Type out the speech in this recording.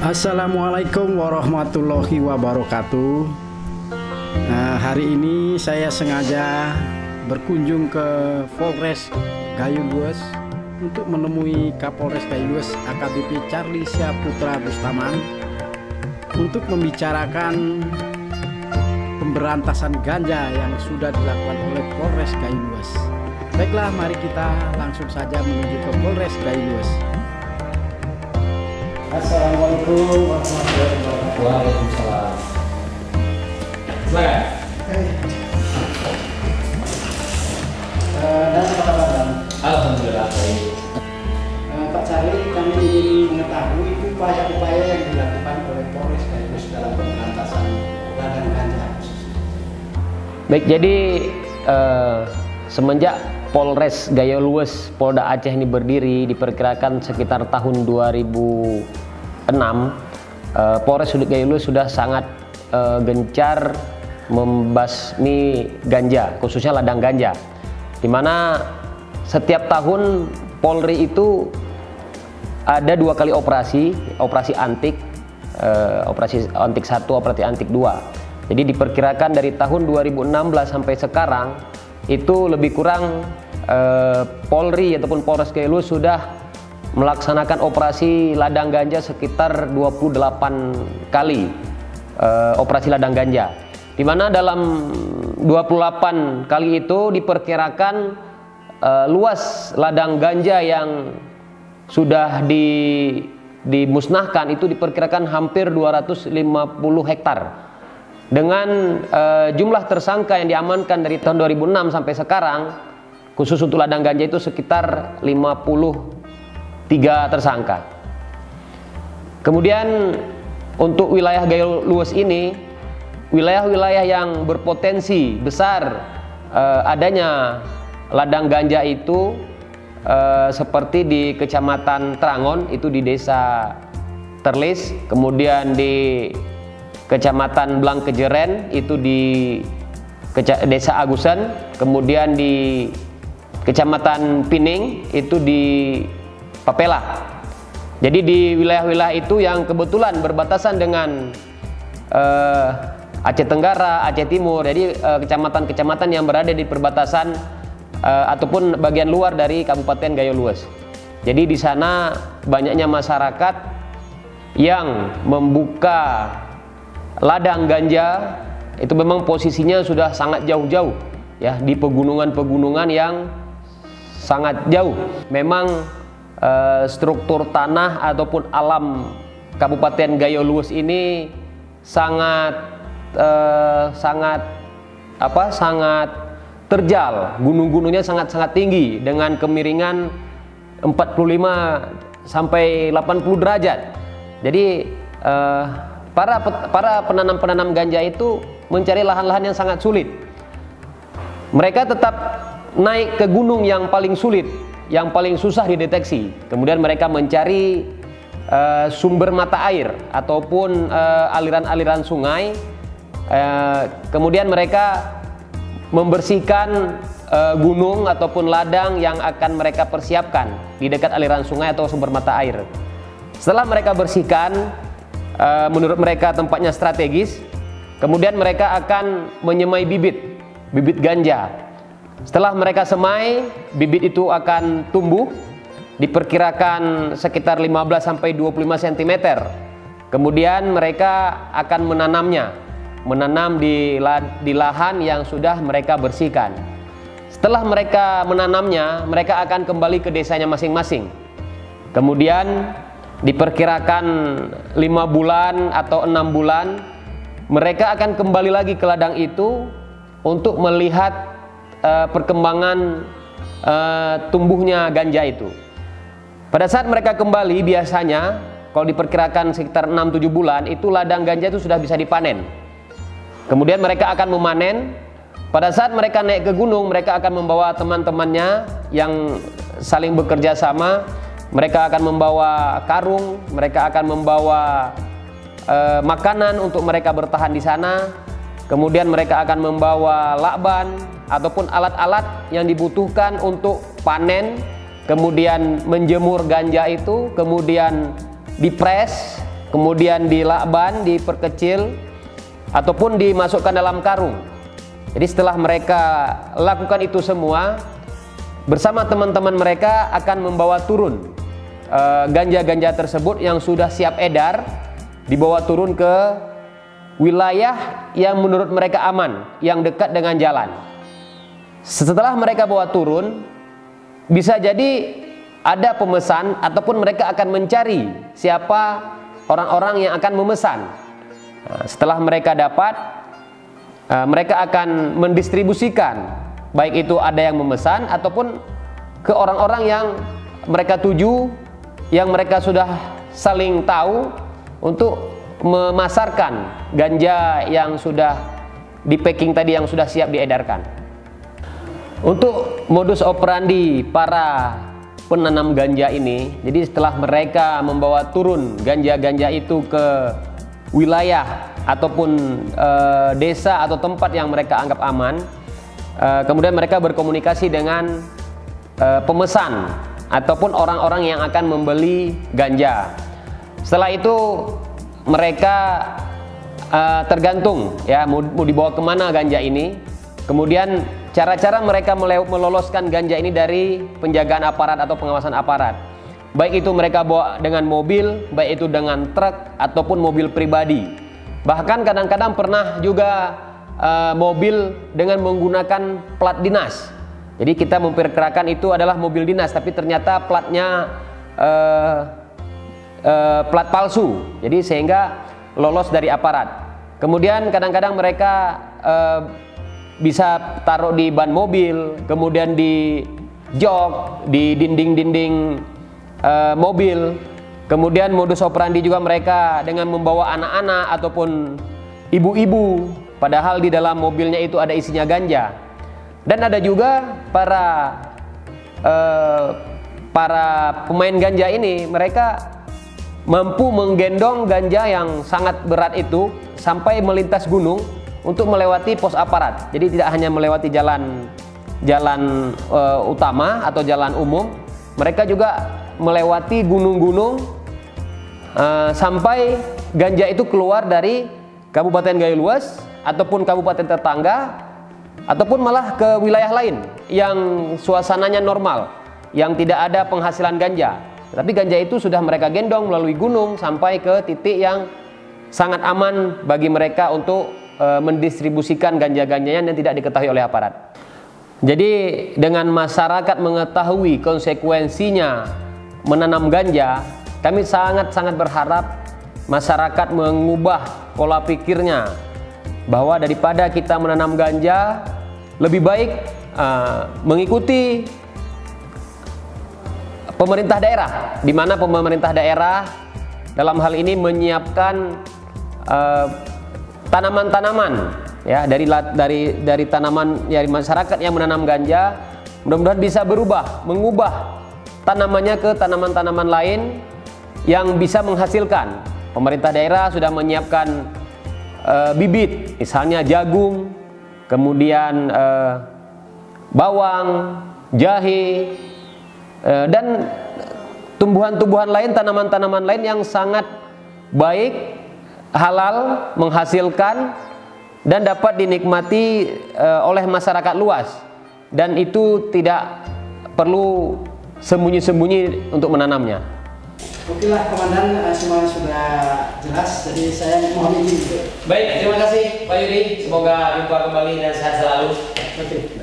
Assalamualaikum warahmatullahi wabarakatuh. Hari ini saya sengaja berkunjung ke Polres Gayo Lues untuk menemui Kapolres Gayo Lues AKBP Charlie Syaputra Bustaman untuk membicarakan pemberantasan ganja yang sudah dilakukan oleh Polres Gayo Lues. Baiklah, mari kita langsung saja menuju ke Polres Gayo Lues. Assalamualaikum warahmatullahi wabarakatuh. Waalaikumsalam. Silakan. Dan apa kabar? Alhamdulillah baik. Pak Charlie, kami ingin mengetahui upaya-upaya yang dilakukan oleh Polres Gayo Lues dalam pemberantasan ladang ganja. Baik, jadi semenjak Polres Gayo Lues Polda Aceh ini berdiri, diperkirakan sekitar tahun 2006, Polres Gayo Lues sudah sangat gencar membasmi ganja, khususnya ladang ganja, di mana setiap tahun Polri itu ada 2 kali operasi antik, operasi antik 1, operasi antik 2. Jadi diperkirakan dari tahun 2016 sampai sekarang itu lebih kurang Polri ataupun Polres Gayo Lues sudah melaksanakan operasi ladang ganja sekitar 28 kali operasi ladang ganja, di mana dalam 28 kali itu diperkirakan luas ladang ganja yang sudah dimusnahkan itu diperkirakan hampir 250 hektar. Dengan jumlah tersangka yang diamankan dari tahun 2006 sampai sekarang, khusus untuk ladang ganja itu sekitar 53 tersangka. Kemudian untuk wilayah Gayo Lues ini, wilayah-wilayah yang berpotensi besar adanya ladang ganja itu seperti di Kecamatan Trangon, itu di Desa Terlis, kemudian di Kecamatan Blangkejeren itu di Desa Agusan, kemudian di Kecamatan Pining itu di Papela. Jadi di wilayah-wilayah itu yang kebetulan berbatasan dengan Aceh Tenggara, Aceh Timur, jadi kecamatan-kecamatan yang berada di perbatasan ataupun bagian luar dari Kabupaten Gayo Lues. Jadi di sana banyaknya masyarakat yang membuka ladang ganja, itu memang posisinya sudah sangat jauh-jauh ya, di pegunungan-pegunungan yang sangat jauh. Memang struktur tanah ataupun alam Kabupaten Gayo Lues ini sangat terjal, gunung-gunungnya sangat tinggi dengan kemiringan 45 sampai 80 derajat. Jadi para penanam ganja itu mencari lahan-lahan yang sangat sulit. Mereka tetap naik ke gunung yang paling sulit, yang paling susah dideteksi. Kemudian mereka mencari sumber mata air ataupun aliran-aliran sungai. Kemudian mereka membersihkan gunung ataupun ladang yang akan mereka persiapkan di dekat aliran sungai atau sumber mata air. Setelah mereka bersihkan, menurut mereka tempatnya strategis, kemudian mereka akan menyemai bibit ganja. Setelah mereka semai, bibit itu akan tumbuh, diperkirakan sekitar 15 sampai 25 cm. Kemudian mereka akan menanam di lahan yang sudah mereka bersihkan. Setelah mereka menanamnya, mereka akan kembali ke desanya masing-masing. Kemudian diperkirakan 5 bulan atau 6 bulan mereka akan kembali lagi ke ladang itu untuk melihat perkembangan tumbuhnya ganja itu. Pada saat mereka kembali, biasanya kalau diperkirakan sekitar 6-7 bulan itu ladang ganja itu sudah bisa dipanen. Kemudian mereka akan memanen. Pada saat mereka naik ke gunung, mereka akan membawa teman-temannya yang saling bekerja sama. Mereka akan membawa karung, mereka akan membawa makanan untuk mereka bertahan di sana. Kemudian mereka akan membawa lakban ataupun alat-alat yang dibutuhkan untuk panen, kemudian menjemur ganja itu, kemudian dipres kemudian dilakban, diperkecil, ataupun dimasukkan dalam karung. Jadi setelah mereka lakukan itu semua, bersama teman-teman mereka akan membawa turun ganja-ganja tersebut yang sudah siap edar, dibawa turun ke wilayah yang menurut mereka aman, yang dekat dengan jalan. Setelah mereka bawa turun, bisa jadi ada pemesan ataupun mereka akan mencari siapa orang-orang yang akan memesan. Nah, setelah mereka dapat, mereka akan mendistribusikan, baik itu ada yang memesan ataupun ke orang-orang yang mereka tuju, yang mereka sudah saling tahu, untuk memasarkan ganja yang sudah di packing tadi, yang sudah siap diedarkan. Untuk modus operandi para penanam ganja ini, jadi setelah mereka membawa turun ganja-ganja itu ke wilayah ataupun desa atau tempat yang mereka anggap aman, kemudian mereka berkomunikasi dengan pemesan ataupun orang-orang yang akan membeli ganja. Setelah itu mereka tergantung ya mau dibawa kemana ganja ini. Kemudian cara-cara mereka meloloskan ganja ini dari penjagaan aparat atau pengawasan aparat, baik itu mereka bawa dengan mobil, baik itu dengan truk ataupun mobil pribadi. Bahkan kadang-kadang pernah juga mobil dengan menggunakan plat dinas. Jadi kita memperkirakan itu adalah mobil dinas, tapi ternyata platnya plat palsu, jadi sehingga lolos dari aparat. Kemudian kadang-kadang mereka bisa taruh di ban mobil, kemudian di jok, di dinding-dinding mobil. Kemudian modus operandi juga mereka dengan membawa anak-anak ataupun ibu-ibu, padahal di dalam mobilnya itu ada isinya ganja. Dan ada juga para pemain ganja ini, mereka mampu menggendong ganja yang sangat berat itu sampai melintas gunung untuk melewati pos aparat. Jadi tidak hanya melewati jalan utama atau jalan umum, mereka juga melewati gunung-gunung sampai ganja itu keluar dari Kabupaten Gayo Luas ataupun kabupaten tetangga, ataupun malah ke wilayah lain yang suasananya normal, yang tidak ada penghasilan ganja. Tapi ganja itu sudah mereka gendong melalui gunung sampai ke titik yang sangat aman bagi mereka untuk mendistribusikan ganja-ganjanya dan tidak diketahui oleh aparat. Jadi dengan masyarakat mengetahui konsekuensinya menanam ganja, kami sangat-sangat berharap masyarakat mengubah pola pikirnya, bahwa daripada kita menanam ganja, lebih baik mengikuti pemerintah daerah, di mana pemerintah daerah dalam hal ini menyiapkan tanaman-tanaman ya dari tanaman dari masyarakat yang menanam ganja. Mudah-mudahan bisa mengubah tanamannya ke tanaman-tanaman lain yang bisa menghasilkan. Pemerintah daerah sudah menyiapkan bibit, misalnya jagung, kemudian bawang, jahe, dan tumbuhan-tumbuhan lain, tanaman-tanaman lain yang sangat baik, halal, menghasilkan, dan dapat dinikmati oleh masyarakat luas. Dan itu tidak perlu sembunyi-sembunyi untuk menanamnya. Oke lah Komandan, semuanya sudah jelas, jadi saya mohon izin. Baik, terima kasih Pak Yudi, semoga jumpa kembali dan sehat selalu. Oke.